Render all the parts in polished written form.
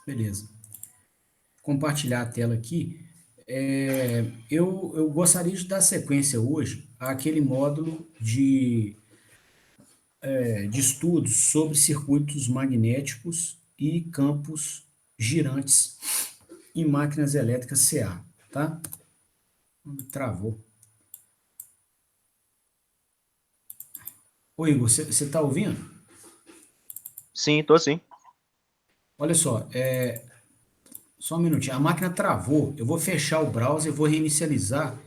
Beleza. Compartilhar a tela aqui. Eu gostaria de dar sequência hoje àquele módulo de estudos sobre circuitos magnéticos e campos girantes em máquinas elétricas CA, tá? Travou. Ô Igor, você está ouvindo? Sim, tô sim. Olha só, só um minutinho. A máquina travou. Eu vou fechar o browser, vou reinicializar.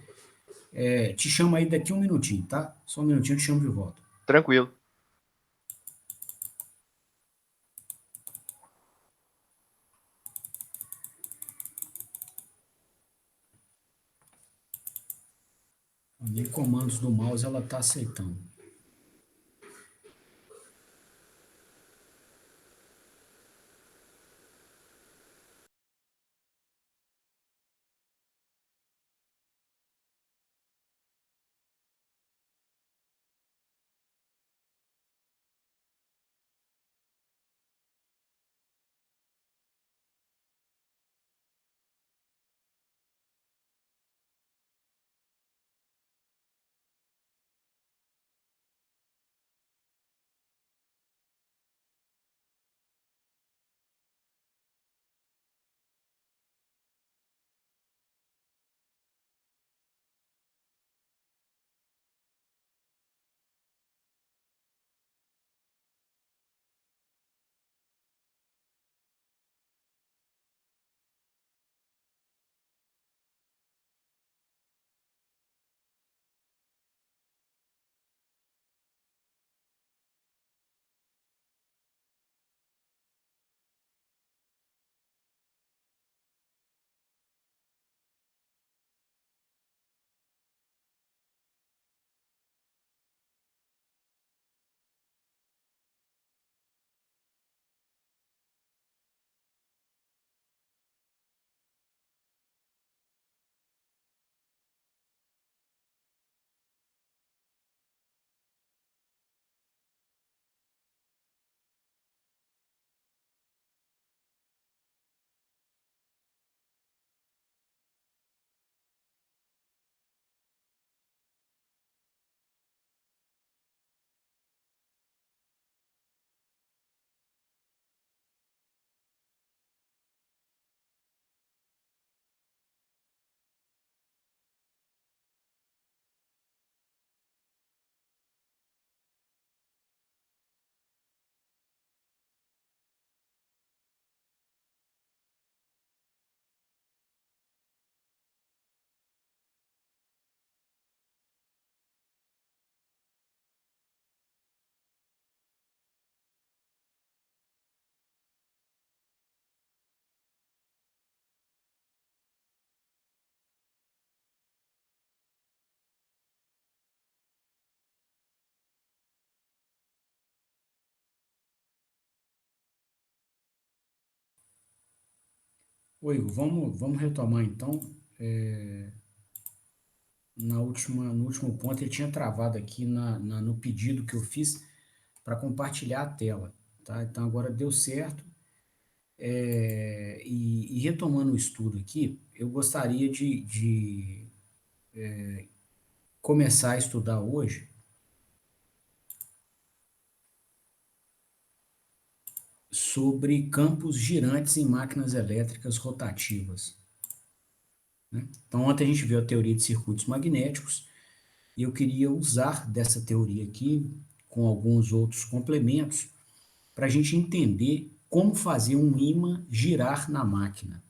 Te chamo aí daqui um minutinho, tá? Só um minutinho, eu te chamo de volta. Tranquilo. Nem comandos do mouse ela está aceitando. Ô Igor, vamos retomar então. No último ponto, ele tinha travado aqui no pedido que eu fiz para compartilhar a tela, tá? Então agora deu certo. E retomando o estudo aqui, eu gostaria de começar a estudar hoje sobre campos girantes em máquinas elétricas rotativas, né? Então, ontem a gente viu a teoria de circuitos magnéticos e eu queria usar dessa teoria aqui, com alguns outros complementos, para a gente entender como fazer um ímã girar na máquina,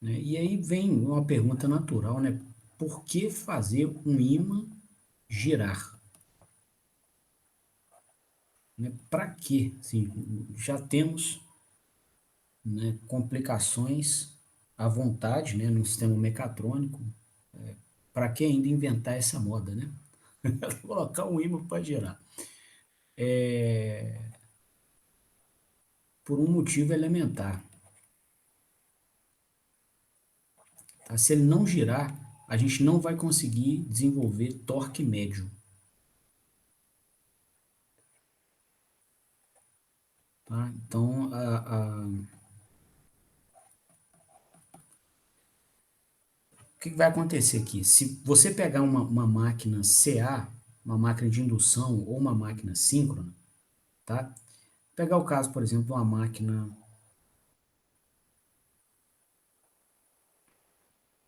né? E aí vem uma pergunta natural, né? Por que fazer um ímã girar? Né? Para quê? Assim, já temos, né, complicações à vontade, né, no sistema mecatrônico. Para que ainda inventar essa moda, né? Colocar um ímã para girar. Por um motivo elementar. Tá? Se ele não girar, a gente não vai conseguir desenvolver torque médio. Tá? Então, o que vai acontecer aqui? Se você pegar uma máquina CA, uma máquina de indução ou uma máquina síncrona, tá? Pegar o caso, por exemplo, de uma máquina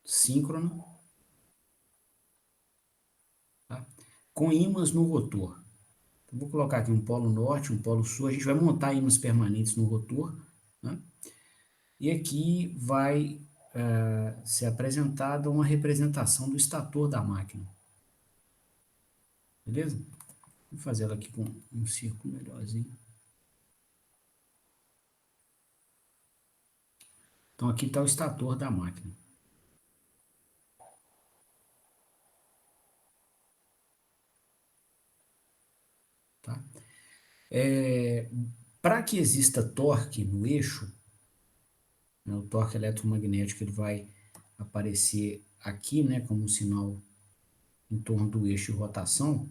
síncrona, tá? Com ímãs no rotor. Então, vou colocar aqui um polo norte, um polo sul, a gente vai montar ímãs permanentes no rotor, né? E aqui vai ser apresentada uma representação do estator da máquina. Beleza? Vou fazer ela aqui com um círculo melhorzinho. Então aqui está o estator da máquina. Tá? Para que exista torque no eixo, né, o torque eletromagnético ele vai aparecer aqui, né, como um sinal em torno do eixo de rotação.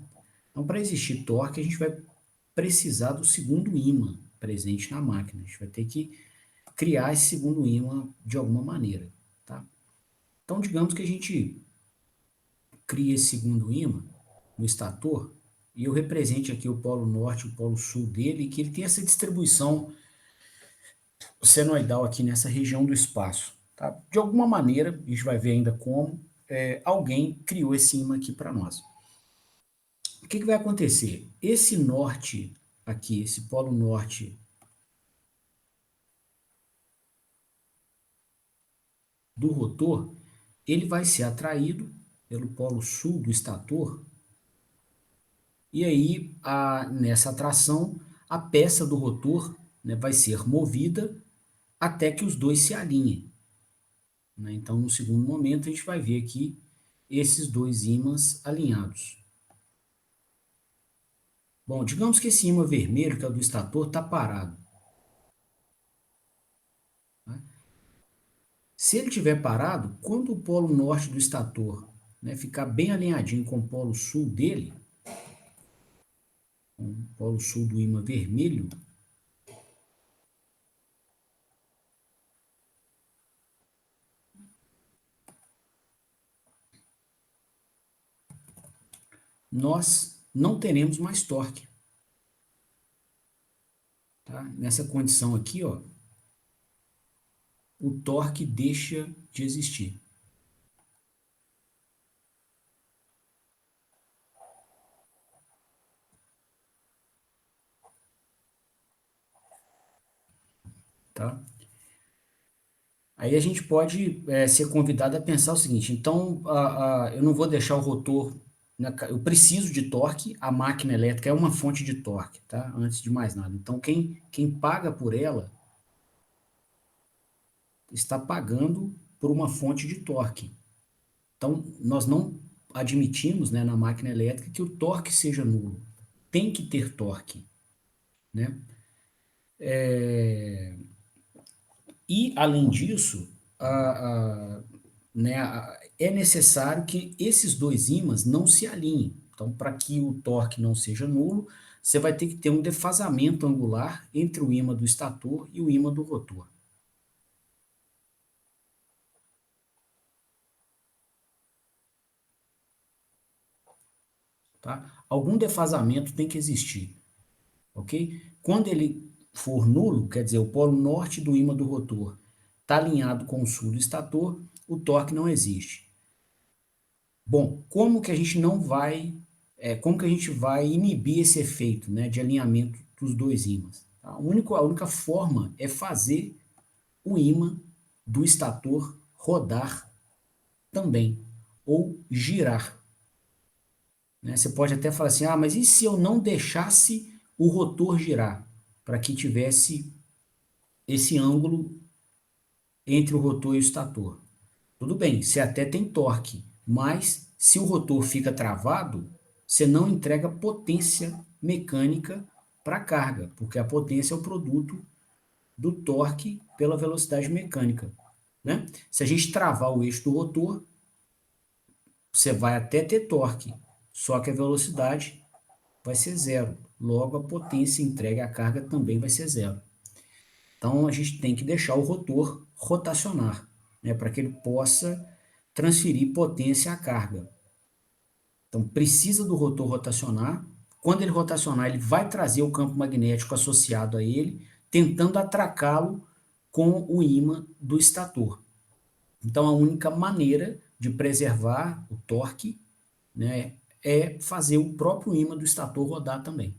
Então, para existir torque, a gente vai precisar do segundo ímã presente na máquina. A gente vai ter que criar esse segundo ímã de alguma maneira. Tá? Então, digamos que a gente cria esse segundo ímã no estator e eu represente aqui o polo norte e o polo sul dele, e que ele tem essa distribuição senoidal aqui nessa região do espaço. Tá? De alguma maneira, a gente vai ver ainda como, alguém criou esse ímã aqui para nós. O que vai acontecer? Esse norte aqui, esse polo norte do rotor, ele vai ser atraído pelo polo sul do estator, e aí, nessa atração, a peça do rotor, né, vai ser movida até que os dois se alinhem. Né? Então, no segundo momento, a gente vai ver aqui esses dois ímãs alinhados. Bom, digamos que esse ímã vermelho, que é o do estator, está parado. Tá? Se ele estiver parado, quando o polo norte do estator, né, ficar bem alinhadinho com o polo sul dele, com o polo sul do ímã vermelho, nós não teremos mais torque. Tá? Nessa condição aqui, ó, o torque deixa de existir. Tá? Aí a gente pode ser convidado a pensar o seguinte: então eu não vou deixar o rotor, eu preciso de torque, a máquina elétrica é uma fonte de torque, tá? Antes de mais nada. Então quem paga por ela está pagando por uma fonte de torque. Então nós não admitimos, né, na máquina elétrica que o torque seja nulo. Tem que ter torque, né? E, além disso, né, é necessário que esses dois ímãs não se alinhem. Então, para que o torque não seja nulo, você vai ter que ter um defasamento angular entre o ímã do estator e o ímã do rotor. Tá? Algum defasamento tem que existir, ok? Quando ele for nulo, quer dizer, o polo norte do ímã do rotor está alinhado com o sul do estator, o torque não existe. Bom, como que a gente não vai, como que a gente vai inibir esse efeito, né, de alinhamento dos dois ímãs? Tá? A única forma é fazer o ímã do estator rodar também, ou girar. Né? Você pode até falar assim, mas e se eu não deixasse o rotor girar, para que tivesse esse ângulo entre o rotor e o estator? Tudo bem, você até tem torque, mas se o rotor fica travado, você não entrega potência mecânica para a carga, porque a potência é o produto do torque pela velocidade mecânica. né? Se a gente travar o eixo do rotor, você vai até ter torque, só que a velocidade vai ser zero. Logo, a potência entregue à carga também vai ser zero. Então, a gente tem que deixar o rotor rotacionar, né, para que ele possa transferir potência à carga. Então, precisa do rotor rotacionar. Quando ele rotacionar, ele vai trazer o campo magnético associado a ele, tentando atracá-lo com o ímã do estator. Então, a única maneira de preservar o torque, né, é fazer o próprio ímã do estator rodar também.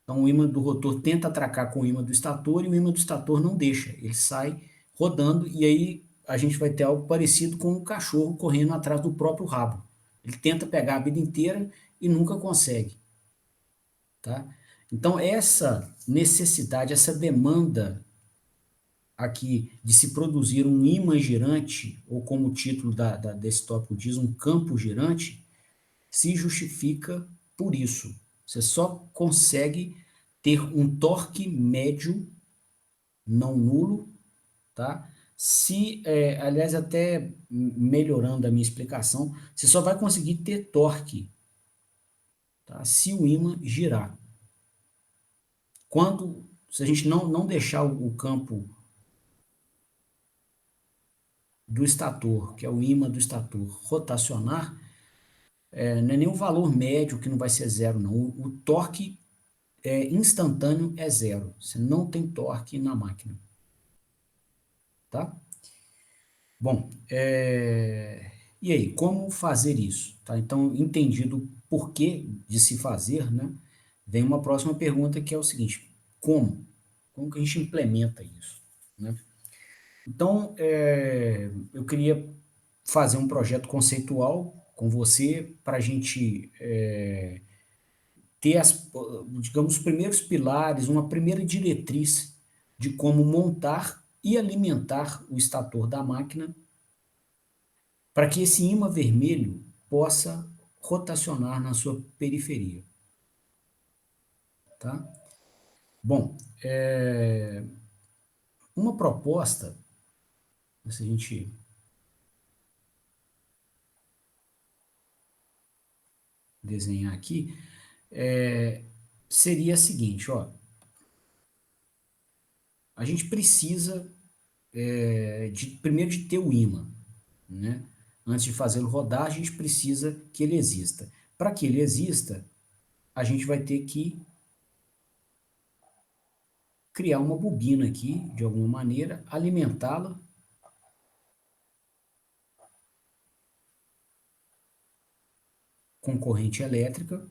Então, o ímã do rotor tenta atracar com o ímã do estator e o ímã do estator não deixa. Ele sai rodando e aí a gente vai ter algo parecido com o cachorro correndo atrás do próprio rabo. Ele tenta pegar a vida inteira e nunca consegue. Tá? Então, essa necessidade, essa demanda aqui de se produzir um ímã girante, ou como o título desse tópico diz, um campo girante, se justifica por isso. Você só consegue ter um torque médio, não nulo, tá? Aliás, até melhorando a minha explicação, você só vai conseguir ter torque, tá? Se o ímã girar. Se a gente não deixar o campo do estator, que é o ímã do estator, rotacionar, não é nem o valor médio que não vai ser zero, não. O torque instantâneo é zero. Você não tem torque na máquina. Tá? Bom, e aí, como fazer isso? Tá? Então, entendido o porquê de se fazer, né? Vem uma próxima pergunta que é o seguinte: como? Como que a gente implementa isso? Né? Então, eu queria fazer um projeto conceitual com você para a gente ter, digamos, os primeiros pilares, uma primeira diretriz de como montar e alimentar o estator da máquina para que esse ímã vermelho possa rotacionar na sua periferia. Tá? Bom, uma proposta, se a gente desenhar aqui, seria a seguinte, ó, a gente precisa primeiro de ter o ímã, né? Antes de fazê-lo rodar, a gente precisa que ele exista. Para que ele exista, a gente vai ter que criar uma bobina aqui, de alguma maneira, alimentá-la com corrente elétrica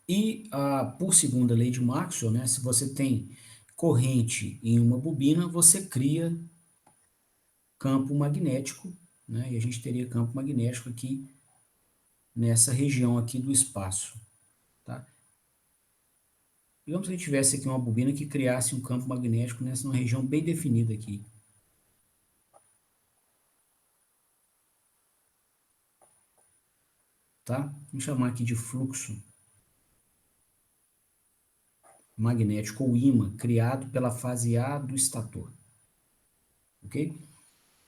e, por segunda lei de Maxwell, né, se você tem corrente em uma bobina, você cria campo magnético, né, e a gente teria campo magnético aqui nessa região aqui do espaço. Tá? Digamos que a gente tivesse aqui uma bobina que criasse um campo magnético nessa uma região bem definida aqui. Tá? Vamos chamar aqui de fluxo magnético ou ímã criado pela fase A do estator. Ok?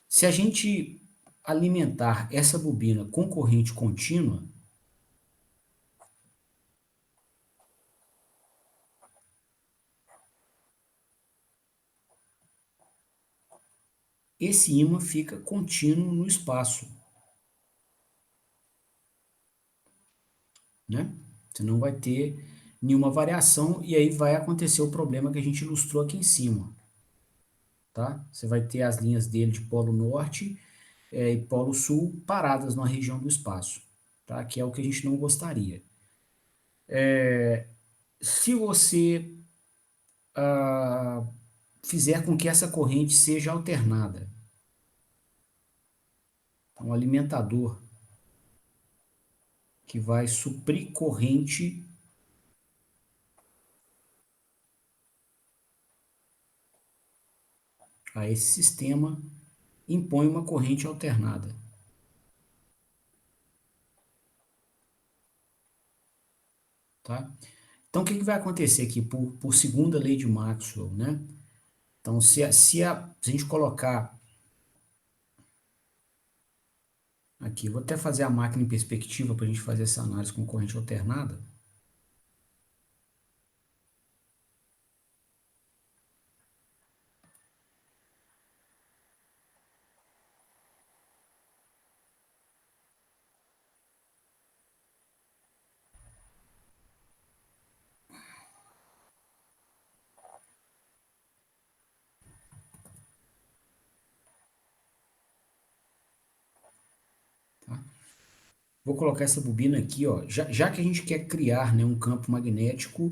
Se a gente alimentar essa bobina com corrente contínua, esse ímã fica contínuo no espaço, né? Você não vai ter nenhuma variação e aí vai acontecer o problema que a gente ilustrou aqui em cima, tá? Você vai ter as linhas dele de polo norte e polo sul paradas na região do espaço, tá? Que é o que a gente não gostaria. Se você fizer com que essa corrente seja alternada, um alimentador que vai suprir corrente a esse sistema, impõe uma corrente alternada. Tá? Então, o que vai acontecer aqui por segunda lei de Maxwell, né? Então, se a gente colocar aqui, vou até fazer a máquina em perspectiva para a gente fazer essa análise com corrente alternada. Tá? Vou colocar essa bobina aqui, ó. Já que a gente quer criar, né, um campo magnético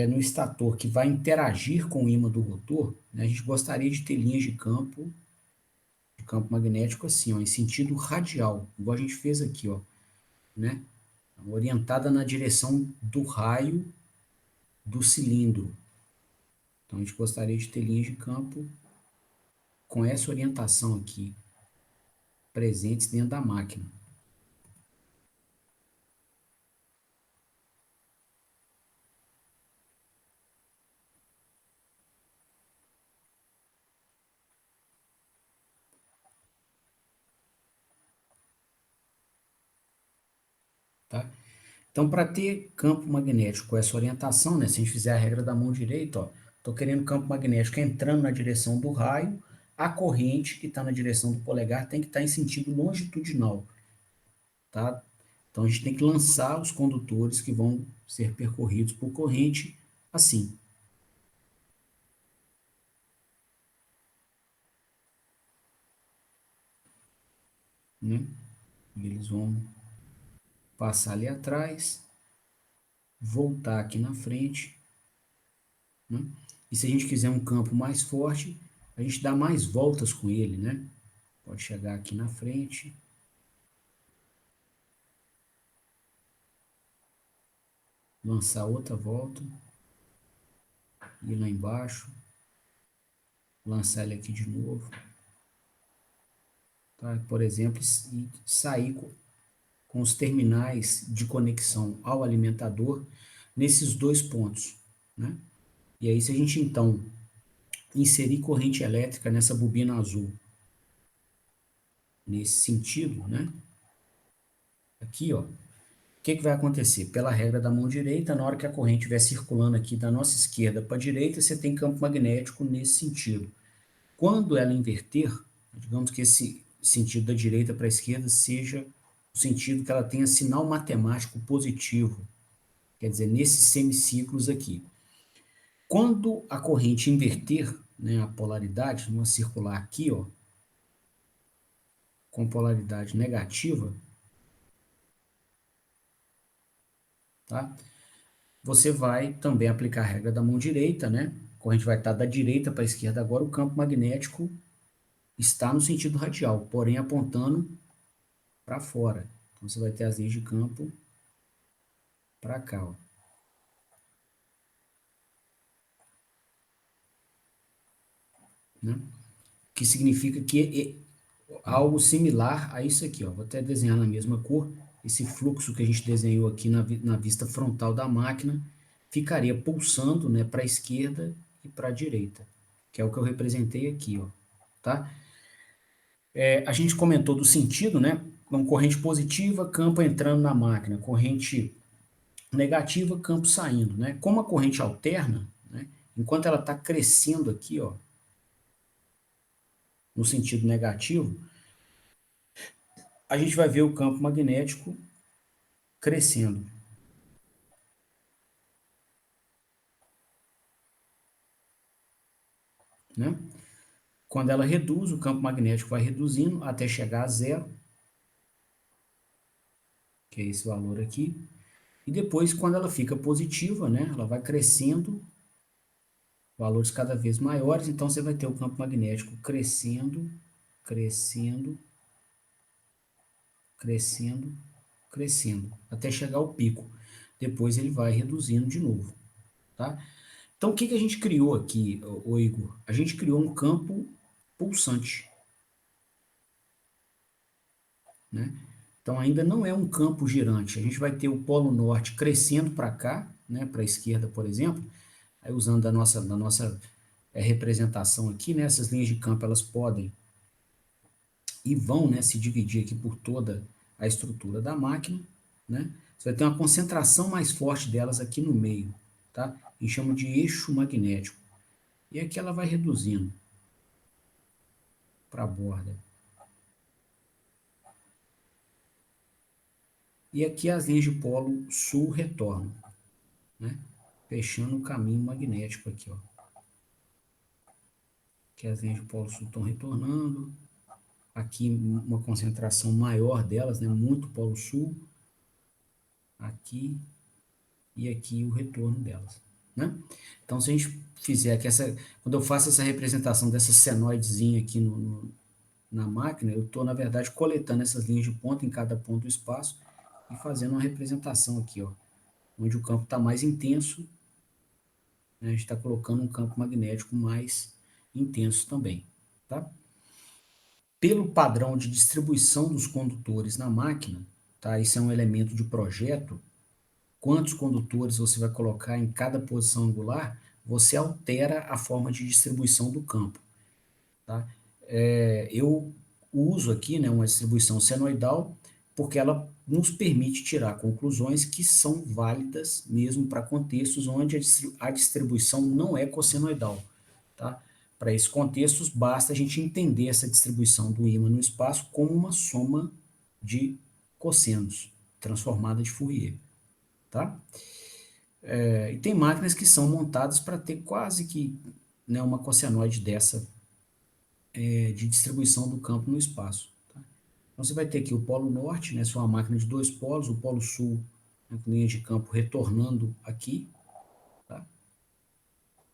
no estator que vai interagir com o ímã do rotor, né, a gente gostaria de ter linhas de campo magnético assim, ó, em sentido radial, igual a gente fez aqui, ó, né, orientada na direção do raio do cilindro. Então a gente gostaria de ter linhas de campo com essa orientação aqui, presentes dentro da máquina. Tá? Então, para ter campo magnético com essa orientação, né, se a gente fizer a regra da mão direita, estou querendo campo magnético entrando na direção do raio, a corrente que está na direção do polegar tem que estar em sentido longitudinal. Tá? Então, a gente tem que lançar os condutores que vão ser percorridos por corrente assim. Né? E eles vão passar ali atrás, voltar aqui na frente. Né? E se a gente quiser um campo mais forte, a gente dá mais voltas com ele, né? Pode chegar aqui na frente. Lançar outra volta. Ir lá embaixo. Lançar ele aqui de novo. Tá? Por exemplo, e sair com os terminais de conexão ao alimentador nesses dois pontos, né? E aí, se a gente então inserir corrente elétrica nessa bobina azul, nesse sentido, né? Aqui, ó, o que vai acontecer? Pela regra da mão direita, na hora que a corrente estiver circulando aqui da nossa esquerda para a direita, você tem campo magnético nesse sentido. Quando ela inverter, digamos que esse sentido da direita para a esquerda seja o sentido que ela tenha sinal matemático positivo, quer dizer, nesses semiciclos aqui. Quando a corrente inverter, né, a polaridade, numa circular aqui, ó, com polaridade negativa, tá? Você vai também aplicar a regra da mão direita, né? A corrente vai estar da direita para a esquerda agora, o campo magnético está no sentido radial, porém apontando para fora. Então você vai ter as linhas de campo para cá, ó. Né? Que significa que é algo similar a isso aqui, ó. Vou até desenhar na mesma cor. Esse fluxo que a gente desenhou aqui na vista frontal da máquina ficaria pulsando, né, para a esquerda e para a direita, que é o que eu representei aqui, ó, tá? A gente comentou do sentido, né? Então, corrente positiva, campo entrando na máquina, corrente negativa, campo saindo, né? Como a corrente alterna, né, enquanto ela está crescendo aqui, ó, no sentido negativo, a gente vai ver o campo magnético crescendo. Né? Quando ela reduz, o campo magnético vai reduzindo até chegar a zero, que é esse valor aqui. E depois, quando ela fica positiva, né, ela vai crescendo, valores cada vez maiores, então você vai ter o campo magnético crescendo, crescendo, crescendo, crescendo, até chegar ao pico. Depois ele vai reduzindo de novo, tá? Então, o que a gente criou aqui, Igor? A gente criou um campo pulsante, né? Então, ainda não é um campo girante. A gente vai ter o polo norte crescendo para cá, né, para a esquerda, por exemplo, aí usando da nossa representação aqui, né? Essas linhas de campo, elas podem e vão, né, se dividir aqui por toda a estrutura da máquina, né? Você vai ter uma concentração mais forte delas aqui no meio, tá? A gente chama de eixo magnético. E aqui ela vai reduzindo para a borda. E aqui as linhas de polo sul retornam, né? Fechando o caminho magnético aqui, ó. Aqui as linhas de polo sul estão retornando. Aqui uma concentração maior delas, né? Muito polo sul. Aqui e aqui o retorno delas, né? Então, se a gente fizer aqui quando eu faço essa representação dessa senoidezinha aqui na máquina, eu estou, na verdade, coletando essas linhas de ponta em cada ponto do espaço e fazendo uma representação aqui, ó, onde o campo está mais intenso, né? A gente está colocando um campo magnético mais intenso também, tá? Pelo padrão de distribuição dos condutores na máquina, tá? Isso é um elemento de projeto. Quantos condutores você vai colocar em cada posição angular, você altera a forma de distribuição do campo, tá? Eu uso aqui, né, uma distribuição senoidal, porque ela nos permite tirar conclusões que são válidas mesmo para contextos onde a distribuição não é cossenoidal, tá? Para esses contextos, basta a gente entender essa distribuição do ímã no espaço como uma soma de cossenos, transformada de Fourier, tá? E tem máquinas que são montadas para ter quase que, né, uma cossenoide dessa, de distribuição do campo no espaço, tá? Então você vai ter aqui o polo norte, né, se for uma máquina de dois polos, o polo sul, né, com linha de campo retornando aqui, tá?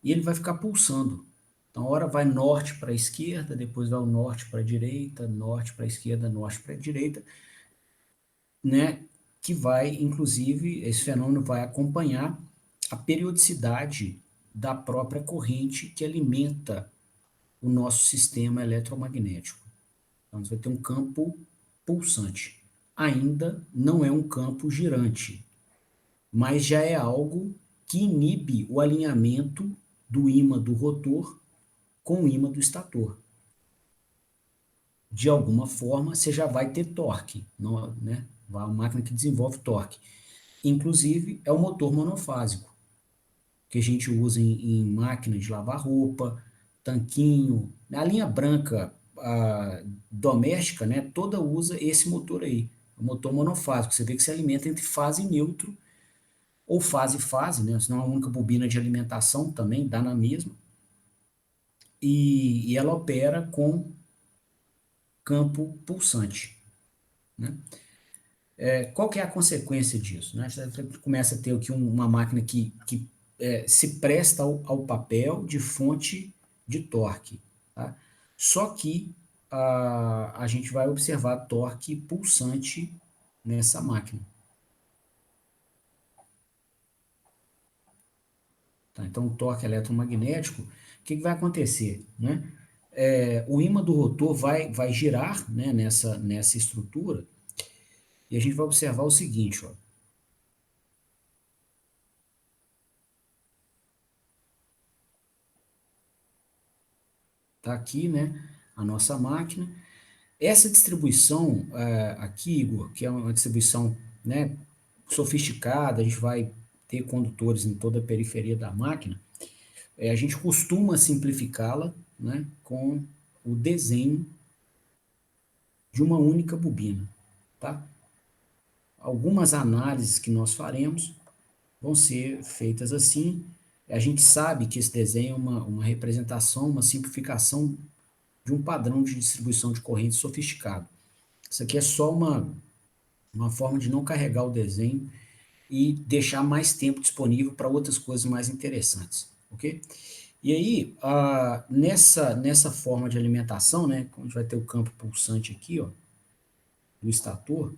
E ele vai ficar pulsando. Então, a hora vai norte para a esquerda, depois vai o norte para a direita, norte para a esquerda, norte para a direita, né? Que vai, inclusive, esse fenômeno vai acompanhar a periodicidade da própria corrente que alimenta o nosso sistema eletromagnético. Então, você vai ter um campo pulsante. Ainda não é um campo girante, mas já é algo que inibe o alinhamento do ímã do rotor com o ímã do estator. De alguma forma, você já vai ter torque, não, né? Uma máquina que desenvolve torque. Inclusive, é o motor monofásico, que a gente usa em máquina de lavar roupa, tanquinho. A linha branca doméstica, né, toda usa esse motor aí, o motor monofásico. Você vê que se alimenta entre fase e neutro, ou fase e fase, né, senão a única bobina de alimentação também dá na mesma. E ela opera com campo pulsante, né? Qual que é a consequência disso, né? Você começa a ter aqui uma máquina que se presta ao papel de fonte de torque, tá? Só que a gente vai observar torque pulsante nessa máquina. Tá? Então, o torque eletromagnético, o que vai acontecer, né? O ímã do rotor vai girar, né, nessa estrutura, e a gente vai observar o seguinte, ó. Tá aqui, né, a nossa máquina. Essa distribuição aqui, Igor, que é uma distribuição, né, sofisticada, a gente vai ter condutores em toda a periferia da máquina, a gente costuma simplificá-la, né, com o desenho de uma única bobina, tá? Algumas análises que nós faremos vão ser feitas assim. A gente sabe que esse desenho é uma representação, uma simplificação de um padrão de distribuição de corrente sofisticado. Isso aqui é só uma forma de não carregar o desenho e deixar mais tempo disponível para outras coisas mais interessantes, ok? E aí, nessa forma de alimentação, né, a gente vai ter o campo pulsante aqui, ó, do estator, o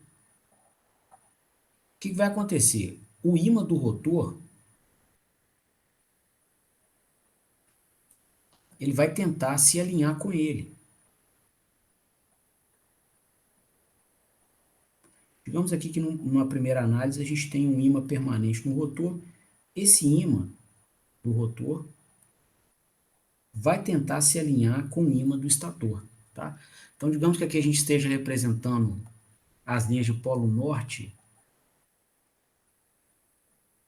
que vai acontecer? O ímã do rotor, ele vai tentar se alinhar com ele. Digamos aqui que numa primeira análise a gente tem um ímã permanente no rotor. Esse ímã do rotor vai tentar se alinhar com o ímã do estator, tá? Então, digamos que aqui a gente esteja representando as linhas de polo norte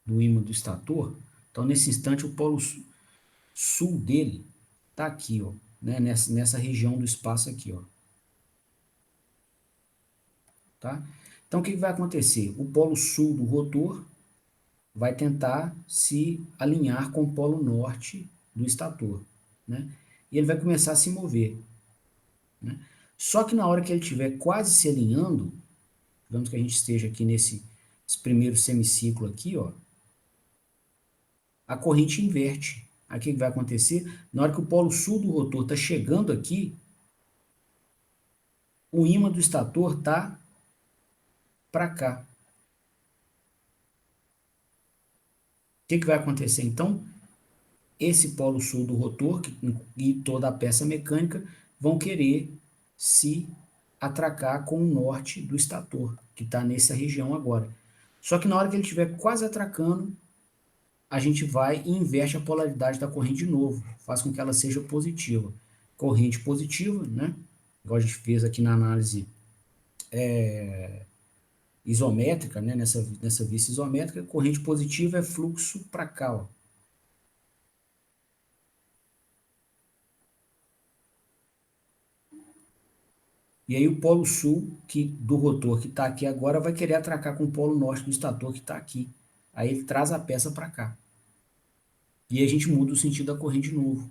do ímã do estator. Então, nesse instante, o polo sul dele está aqui, ó, né? Nessa região do espaço aqui, ó. Tá? Então, o que vai acontecer? O polo sul do rotor vai tentar se alinhar com o polo norte do estator, né? E ele vai começar a se mover, né? Só que na hora que ele estiver quase se alinhando, digamos que a gente esteja aqui nesse primeiro semiciclo aqui, ó, a corrente inverte. Aí o que vai acontecer? Na hora que o polo sul do rotor está chegando aqui, o ímã do estator está para cá. O que vai acontecer então? Esse polo sul do rotor e toda a peça mecânica vão querer se atracar com o norte do estator, que está nessa região agora. Só que na hora que ele estiver quase atracando, a gente vai e inverte a polaridade da corrente de novo, faz com que ela seja positiva. Corrente positiva, né? Igual a gente fez aqui na análise isométrica, né? Nessa vista isométrica, corrente positiva é fluxo para cá, ó. E aí o polo sul do rotor que está aqui agora vai querer atracar com o polo norte do estator que está aqui. Aí ele traz a peça para cá. E a gente muda o sentido da corrente de novo.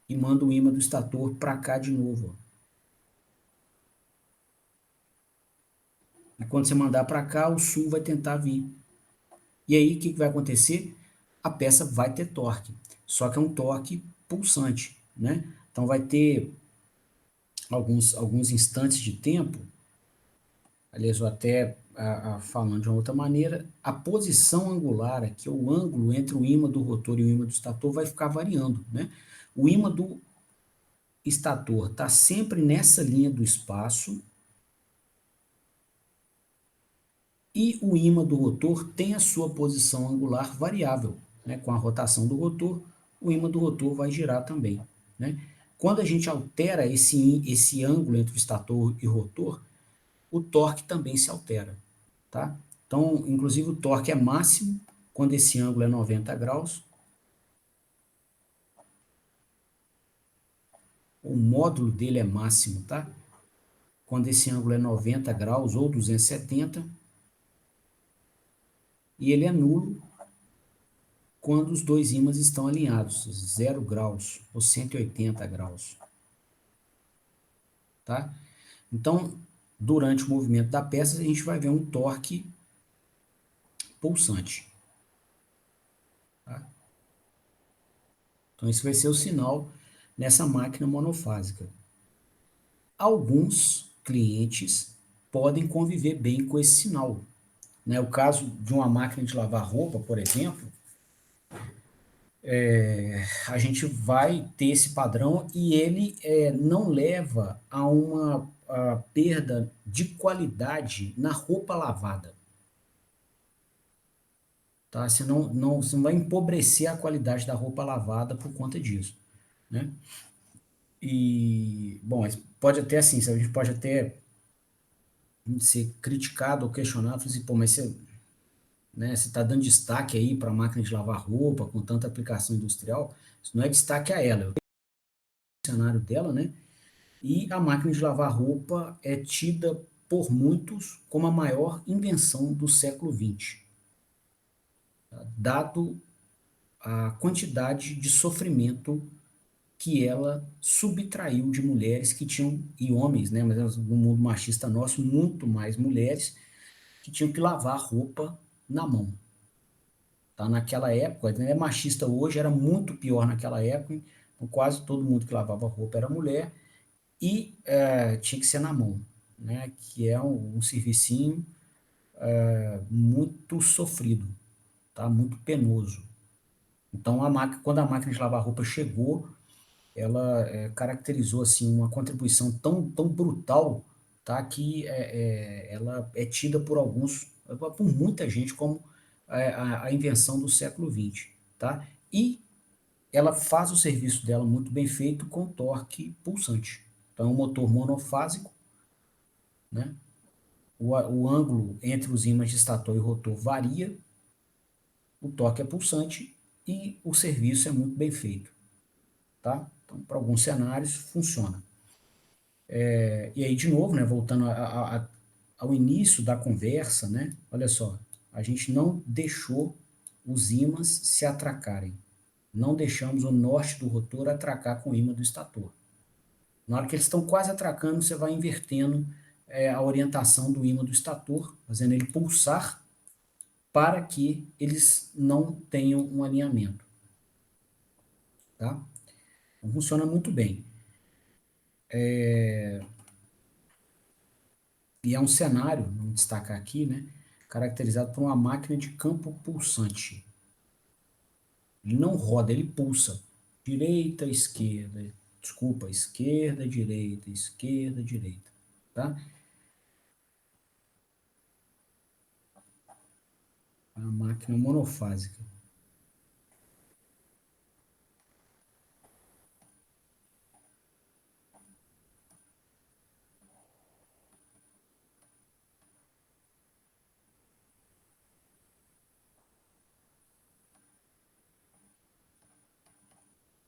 E manda o ímã do estator para cá de novo. Ó. E quando você mandar para cá, o sul vai tentar vir. E aí o que vai acontecer? A peça vai ter torque. Só que é um torque pulsante, né? Então vai ter alguns instantes de tempo. Aliás, eu até falando de uma outra maneira, a posição angular aqui, o ângulo entre o ímã do rotor e o ímã do estator vai ficar variando, né? O ímã do estator está sempre nessa linha do espaço e o ímã do rotor tem a sua posição angular variável, né? Com a rotação do rotor, o ímã do rotor vai girar também, né? Quando a gente altera esse ângulo entre o estator e o rotor, o torque também se altera. Tá? Então, inclusive o torque é máximo quando esse ângulo é 90 graus. O módulo dele é máximo, tá? Quando esse ângulo é 90 graus ou 270. E ele é nulo quando os dois ímãs estão alinhados, 0 graus ou 180 graus. Tá? Então, durante o movimento da peça, a gente vai ver um torque pulsante. Tá? Então, esse vai ser o sinal nessa máquina monofásica. Alguns clientes podem conviver bem com esse sinal. Né? O caso de uma máquina de lavar roupa, por exemplo, a gente vai ter esse padrão e ele não leva a uma perda de qualidade na roupa lavada. Tá? Você não vai empobrecer a qualidade da roupa lavada por conta disso. Né? E, bom, pode até assim, a gente pode até ser criticado ou questionado, assim, pô, mas você, né, você está dando destaque aí para a máquina de lavar roupa com tanta aplicação industrial, isso não é destaque a ela, é o cenário dela, né? E a máquina de lavar roupa é tida por muitos como a maior invenção do século XX, tá? Dado a quantidade de sofrimento que ela subtraiu de mulheres que tinham, e homens, né, mas no mundo machista nosso, muito mais mulheres que tinham que lavar roupa na mão. Tá? Naquela época, é machista hoje, era muito pior naquela época, então, quase todo mundo que lavava roupa era mulher, e tinha que ser na mão, né? Que é um servicinho muito sofrido, tá? Muito penoso. Então, quando a máquina de lavar roupa chegou, ela caracterizou assim, uma contribuição tão brutal, tá? Que ela é tida por por muita gente como a invenção do século XX. Tá? E ela faz o serviço dela muito bem feito com torque pulsante. Então, é um motor monofásico, né? O ângulo entre os ímãs de estator e rotor varia, o torque é pulsante e o serviço é muito bem feito, tá? Então, para alguns cenários, funciona. E aí, de novo, né, voltando ao início da conversa, né? Olha só, a gente não deixou os ímãs se atracarem. Não deixamos o norte do rotor atracar com o ímã do estator. Na hora que eles estão quase atracando, você vai invertendo a orientação do ímã do estator, fazendo ele pulsar para que eles não tenham um alinhamento. Tá? Então, funciona muito bem. E é um cenário, vamos destacar aqui, né, caracterizado por uma máquina de campo pulsante. Ele não roda, ele pulsa. Direita, esquerda, desculpa, esquerda, direita, direita. Tá? É uma máquina monofásica.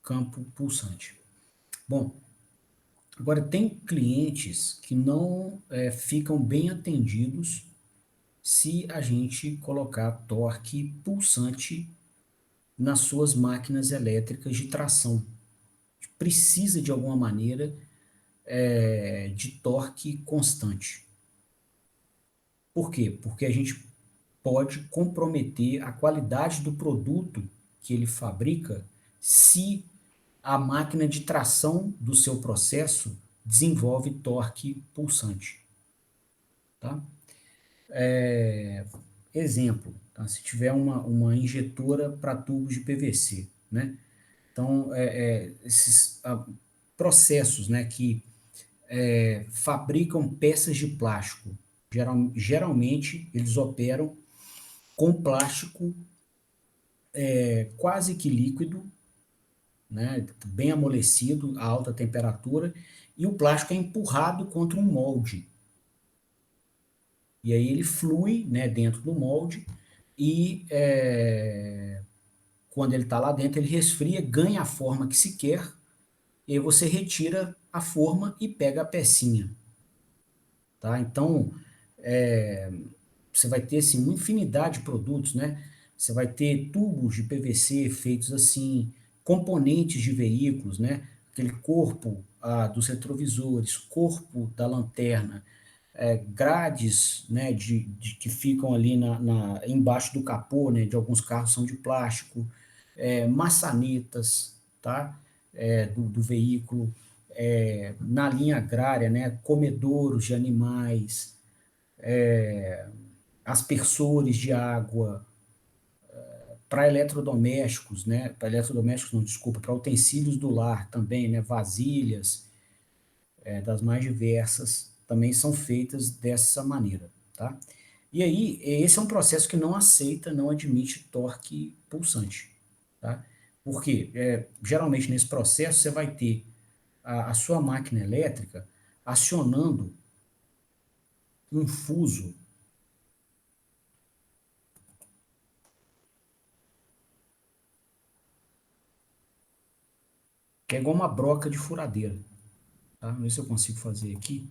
Campo pulsante. Bom, agora tem clientes que não ficam bem atendidos se a gente colocar torque pulsante nas suas máquinas elétricas de tração. Precisa de alguma maneira de torque constante. Por quê? Porque a gente pode comprometer a qualidade do produto que ele fabrica se a máquina de tração do seu processo desenvolve torque pulsante. Tá? Exemplo, tá? Se tiver uma injetora para tubos de PVC, né? Então, esses processos, né, que fabricam peças de plástico, geralmente eles operam com plástico quase que líquido, né, bem amolecido a alta temperatura, e o plástico é empurrado contra um molde. E aí ele flui, né, dentro do molde e quando ele está lá dentro ele resfria, ganha a forma que se quer, e aí você retira a forma e pega a pecinha. Tá? Então, você vai ter assim, uma infinidade de produtos, né? Você vai ter tubos de PVC feitos assim, componentes de veículos, né? Aquele corpo dos retrovisores, corpo da lanterna, grades, né, que ficam ali embaixo do capô, né? De alguns carros são de plástico, maçanetas, tá? Do veículo, na linha agrária, né? Comedouros de animais, aspersores de água, para eletrodomésticos, né? Para eletrodomésticos, não, desculpa, para utensílios do lar também, né? Vasilhas, das mais diversas, também são feitas dessa maneira, tá? E aí, esse é um processo que não aceita, não admite torque pulsante, tá? Porque, geralmente, nesse processo, você vai ter a sua máquina elétrica acionando um fuso, que é igual uma broca de furadeira, tá? Vamos ver se eu consigo fazer aqui.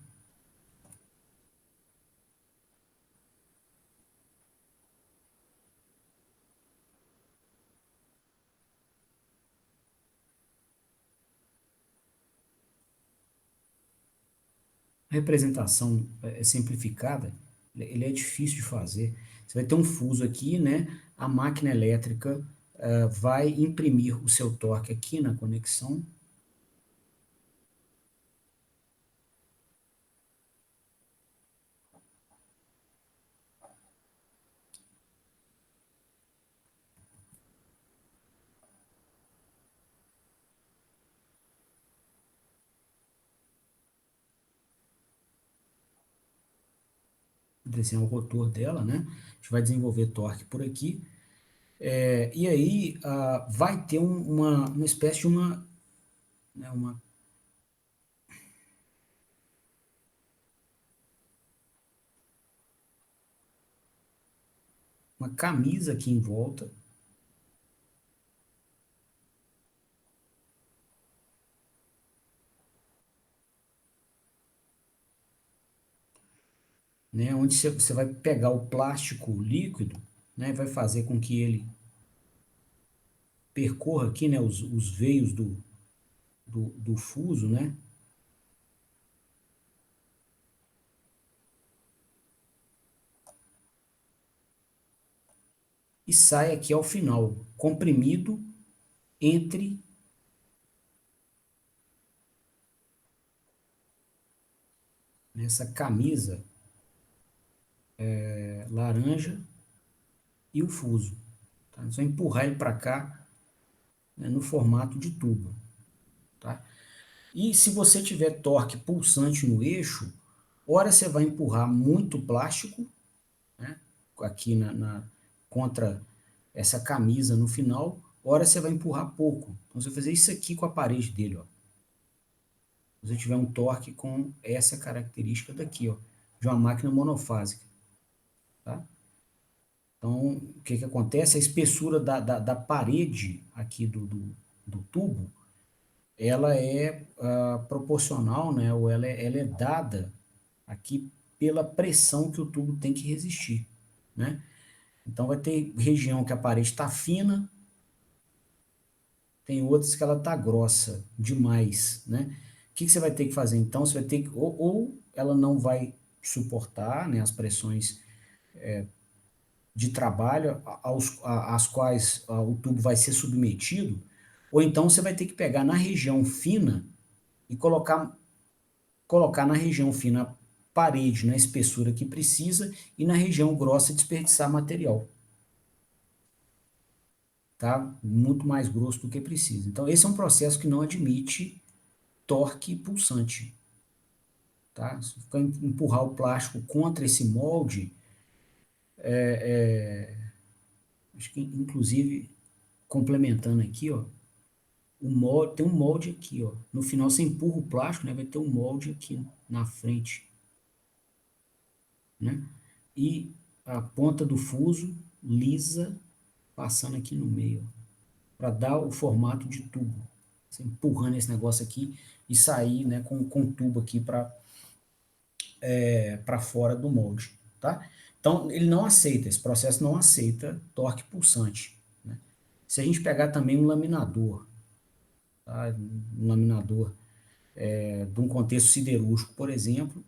A representação simplificada, ele é difícil de fazer. Você vai ter um fuso aqui, né? A máquina elétrica vai imprimir o seu torque aqui na conexão. Desenhar o rotor dela, né? A gente vai desenvolver torque por aqui. E aí vai ter uma espécie de né, uma camisa aqui em volta, né, onde você vai pegar o plástico líquido, né, vai fazer com que ele percorra aqui, né, os veios do fuso, né, e sai aqui ao final, comprimido entre essa camisa laranja e o fuso. Tá? É só empurrar ele para cá, né, no formato de tubo. Tá? E se você tiver torque pulsante no eixo, ora você vai empurrar muito plástico, né, aqui contra essa camisa no final, ora você vai empurrar pouco. Então você vai fazer isso aqui com a parede dele, ó. Se você tiver um torque com essa característica daqui, ó, de uma máquina monofásica, tá? Então, o que que acontece? A espessura da parede aqui do tubo, ela é proporcional, né? Ou ela é dada aqui pela pressão que o tubo tem que resistir, né? Então, vai ter região que a parede está fina, tem outras que ela está grossa demais, né? O que que você vai ter que fazer? Então, você vai ter que, ou ela não vai suportar, né, as pressões de trabalho às quais o tubo vai ser submetido, ou então você vai ter que pegar na região fina e colocar na região fina a parede na espessura que precisa e na região grossa desperdiçar material, tá? Muito mais grosso do que precisa. Então, esse é um processo que não admite torque pulsante, tá? Se for empurrar o plástico contra esse molde, acho que inclusive complementando aqui, ó, o molde, tem um molde aqui, ó. No final você empurra o plástico, né? Vai ter um molde aqui na frente, né? E a ponta do fuso lisa passando aqui no meio, para dar o formato de tubo. Você empurrando esse negócio aqui e sair, né, com o tubo aqui para fora do molde, tá? Então, ele não aceita, esse processo não aceita torque pulsante, né? Se a gente pegar também um laminador, tá? Um laminador de um contexto siderúrgico, por exemplo,